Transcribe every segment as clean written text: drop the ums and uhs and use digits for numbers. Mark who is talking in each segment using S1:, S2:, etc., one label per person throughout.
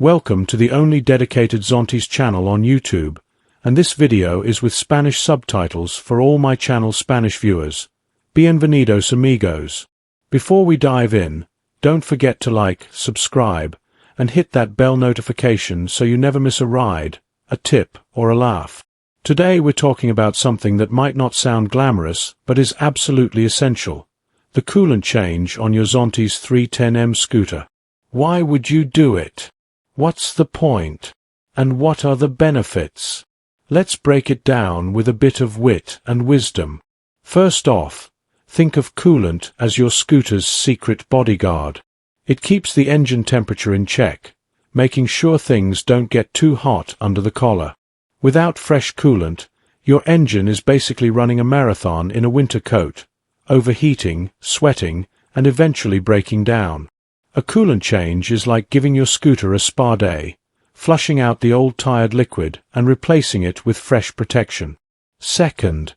S1: Welcome to the only dedicated Zontes channel on YouTube, and this video is with Spanish subtitles for all my channel's Spanish viewers. Bienvenidos amigos. Before we dive in, don't forget to like, subscribe, and hit that bell notification so you never miss a ride, a tip, or a laugh. Today we're talking about something that might not sound glamorous, but is absolutely essential. The coolant change on your Zontes 310M scooter. Why would you do it? What's the point? And what are the benefits? Let's break it down with a bit of wit and wisdom. First off, think of coolant as your scooter's secret bodyguard. It keeps the engine temperature in check, making sure things don't get too hot under the collar. Without fresh coolant, your engine is basically running a marathon in a winter coat, overheating, sweating, and eventually breaking down. A coolant change is like giving your scooter a spa day, flushing out the old tired liquid and replacing it with fresh protection. Second,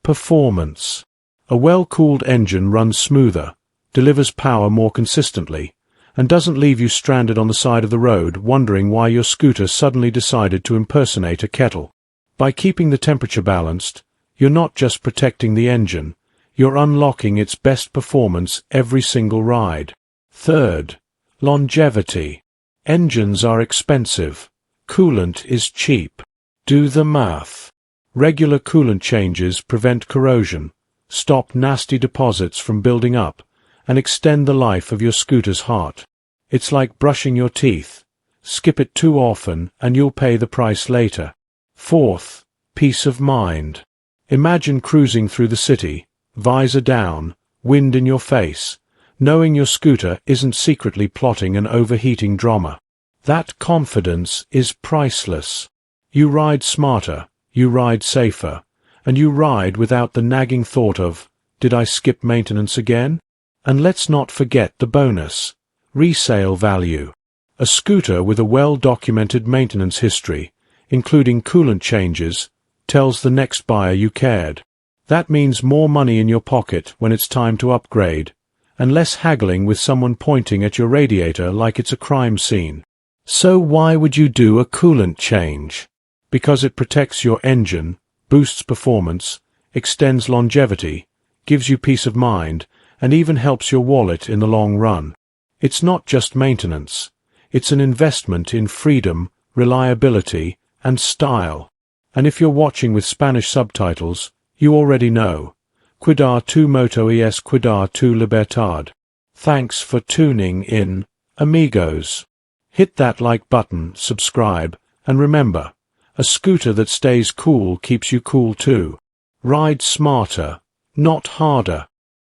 S1: performance. A well-cooled engine runs smoother, delivers power more consistently, and doesn't leave you stranded on the side of the road wondering why your scooter suddenly decided to impersonate a kettle. By keeping the temperature balanced, you're not just protecting the engine, you're unlocking its best performance every single ride. Third, longevity. Engines are expensive. Coolant is cheap. Do the math. Regular coolant changes prevent corrosion, stop nasty deposits from building up, and extend the life of your scooter's heart. It's like brushing your teeth. Skip it too often and you'll pay the price later. Fourth, peace of mind. Imagine cruising through the city, visor down, wind in your face, knowing your scooter isn't secretly plotting an overheating drama. That confidence is priceless. You ride smarter, you ride safer, and you ride without the nagging thought of, did I skip maintenance again? And let's not forget the bonus, resale value. A scooter with a well-documented maintenance history, including coolant changes, tells the next buyer you cared. That means more money in your pocket when it's time to upgrade, and less haggling with someone pointing at your radiator like it's a crime scene. So why would you do a coolant change? Because it protects your engine, boosts performance, extends longevity, gives you peace of mind, and even helps your wallet in the long run. It's not just maintenance. It's an investment in freedom, reliability, and style. And if you're watching with Spanish subtitles, you already know. Cuidar tu moto es cuidar tu libertad. Thanks for tuning in, amigos. Hit that like button, subscribe, and remember, a scooter that stays cool keeps you cool too. Ride smarter, not harder.